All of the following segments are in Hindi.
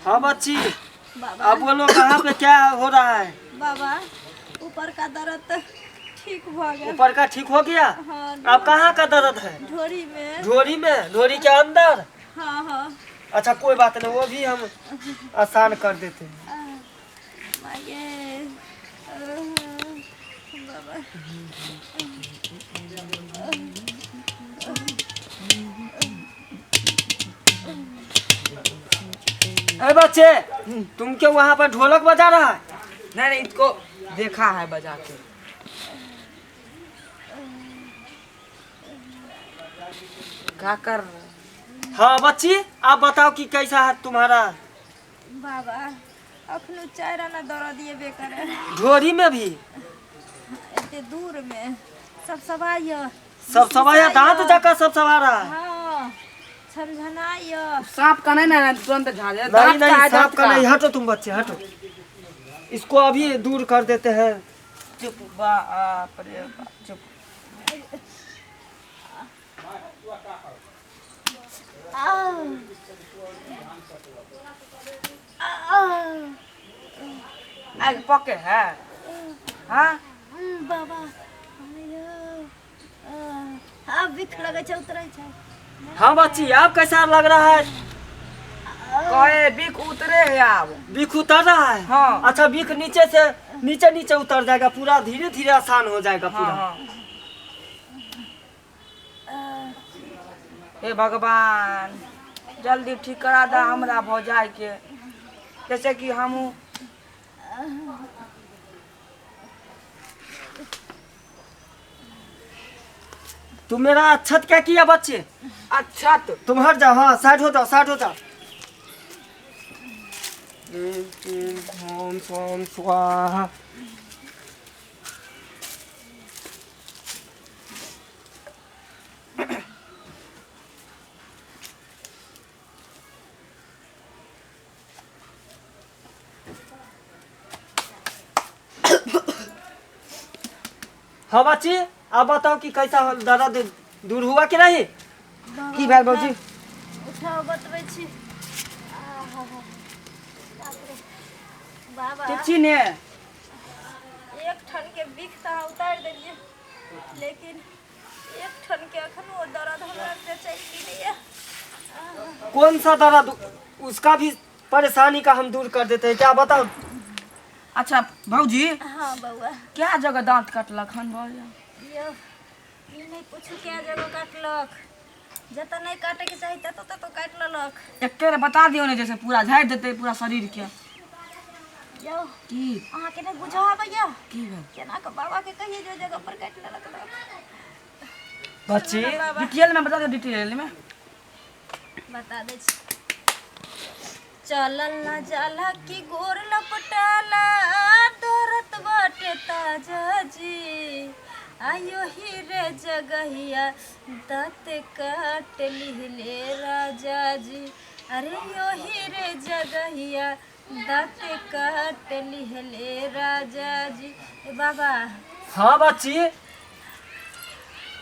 हाँ बच्ची, बाबा अब बोलो कहाँ पे क्या हो रहा है? बाबा ऊपर का दर्द ठीक हो गया। ऊपर का ठीक हो गया? हाँ अब कहाँ का दर्द है? ढोरी में। ढोरी में? ढोरी के अंदर? हाँ हाँ। अच्छा कोई बात नहीं, वो भी हम आसान कर देते हैं। माये बाबा अरे बच्चे, तुम क्यों वहाँ पर ढोलक बजा रहा है? नहीं इसको देखा है बजा के। क्या कर रहे हैं? हाँ बच्ची, आप बताओ कि कैसा है तुम्हारा? बाबा अखनो चाय ना दौड़ा दिए बेकर ढोरी में भी? इतने दूर में सब सवाई सब सवाया दांत जाकर सब सवा रहा है। हाँ छनछनाई सांप का नहीं ना तुरंत झाड़े। नहीं नहीं, सांप का नहीं, हटो तुम बच्चे हटो। इसको अभी दूर कर देते हैं। चुप बाप रे बाप चुप। आग पके है हाँ बाबा अब बिख लगे छै उतरे छै। हाँ बच्ची, आप कैसा लग रहा है? कहे बिक उतरे है अब। बीख उतर रहा है? हाँ। अच्छा, बीख नीचे से नीचे नीचे उतर जाएगा, पूरा धीरे धीरे आसान हो जाएगा पूरा। हाँ। हे भगवान जल्दी ठीक करा दा हमरा भौजाई के, जैसे कि हम तुम मेरा अच्छत क्या किया बच्चे? अच्छा तो तुम हट जाओ, हाँ साइड हो जाओ, साइड हो जाओ। ओम सोम स्वाहा। हाँ बच्ची, आप बताओ कि कैसा दर्द दूर हुआ कि नहीं? की भेल भौजी? उठाओ बतबै छी। बाबा ठीक छी ने? एक ठन के बिख त उतार देलिए, लेकिन एक ठन के अखनो दर्द हमरा से चली नहीं है। कौन सा दर्द? उसका भी परेशानी का हम दूर कर देते हैं, क्या बताओ? अच्छा भौजी हाँ बउआ, क्या जगह दांत कटलक हन भौजी? ये नहीं पूछू क्या जगह काटलक, जत नहीं काटे के चाहिए तत तो काट ललक। एक तेरे बता दियो ने, जैसे पूरा झाड़ देते पूरा शरीर के। यो की अहाँ के नहीं बुझा भैया की भेल? केना के बाबा के कहिए जो जगह पर काट ललक। बच्ची डिटेल में बता दो, डिटेल में बता दे छी। चलल न जाला की गोर लपटाला, दरत बाटे ताजा जी, आयो ही रे जगहिया दाँत काट लिहले राजा जी, अरे यो ही रे जगहिया दाँत काट लिहले राजा जी। ए बाबा हाँ बच्ची,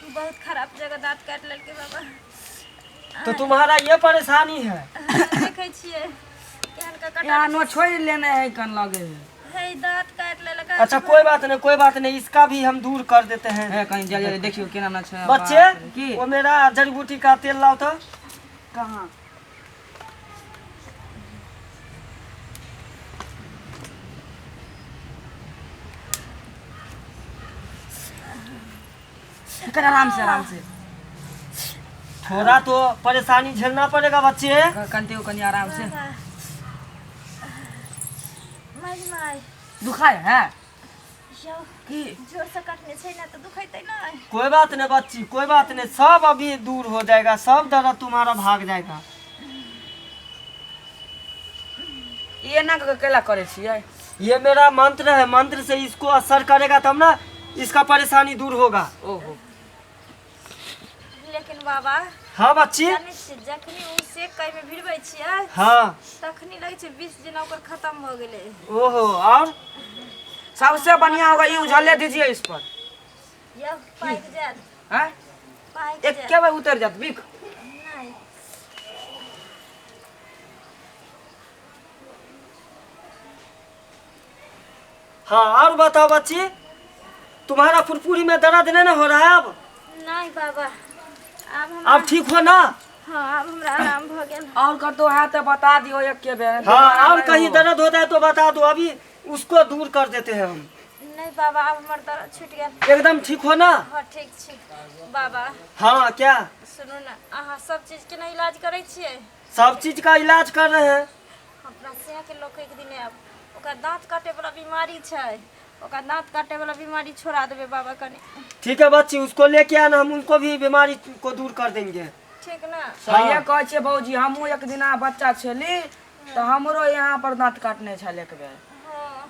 बहुत खराब जगह दाँत काट लेलके बाबा। तो तुम्हारा ये परेशानी है? देखे छियै केहन का कटा यहाँ नो छोड़ लेने है कन लगे है। है दाँत काट लेलक। अच्छा कोई बात नहीं, कोई बात नहीं, इसका भी हम दूर कर देते हैं। है कहीं जल्दी जल्दी देखियो केना ना छै। बच्चे की वो मेरा जड़ी बूटी का तेल लाओ तो। कहाँ? कर आराम से आराम से। थोड़ा तो परेशानी झेलना पड़ेगा बच्चे। कंटे कनी आराम से। माय दुखाए है यो की? जोर से काटने छै ना तो दुखैते ना। कोई बात नहीं बच्ची, कोई बात नहीं, सब अभी दूर हो जाएगा, सब दर्द तुम्हारा भाग जाएगा। ये ना केला करे छियै? ये मेरा मंत्र है, मंत्र से इसको असर करेगा तब ना इसका परेशानी दूर होगा। ओहो लेकिन बाबा हाँ बच्ची। जाने छी जखनी उ से कई में भिड़बै छियै हाँ। तखनी लगे छै 20 दिन ओकर खत्म हो गेले। ओहो, और सबसे बढ़िया होगा ये उझाले दीजिए इस पर। यो पाइक जात हैं? पाइक एक के बार उतर जात बिक। नहीं हाँ और बताओ बच्ची, तुम्हारा फुरफुरी में दर्द नहीं ना हो रहा है अब? नहीं बाबा, अब ठीक हो ना? हाँ अब हमरा आराम भ गेल। और कतो है तो बता दियो एक के बेर। हाँ और कहीं दर्द होता है तो बता दो, अभी उसको दूर कर देते हैं हम। नहीं बाबा अब हमर दर्द छूट गेल। एकदम ठीक हो ना? हाँ ठीक छी बाबा। हाँ क्या? सुनू ना, अहाँ सब चीज के ना इलाज करै छियै? सब चीज का इलाज कर रहे हैं। अपना से के लोग एक दिन आब ओकर दांत काटे वाला बीमारी छै, ओकर दांत काटे वाला बीमारी छोड़ा देबे बाबा कने। ठीक है बच्ची, उसको लेके आना, हम उनको भी बीमारी को दूर कर देंगे। ठीक ना? सही कहै छै भौजी, हमहूँ एक दिना बच्चा छली तो हमरो यहाँ पर दांत काटने छल एक बेर। हाँ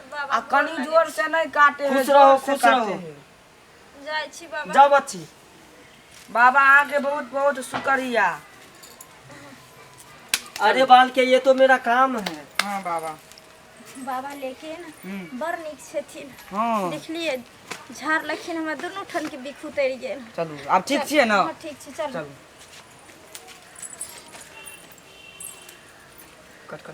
तो आ बाबा कनी जोर से नहीं काटे है, खुश रहो, जोर से खुश काटे रहो। है। जाय छी बाबा। जाओ बच्ची। बाबा आके बहुत बहुत शुक्रिया। अरे बाल के ये तो मेरा काम है। हाँ बाबा। बाबा लेकिन बड़ नीक छथिन। हाँ देखलिए झाड़ लखिन, हमरा दुनू ठन के बिख उतरि गेल। चलू आब ठीक छियै ना? हाँ ठीक छी, चल। चलू कट कर।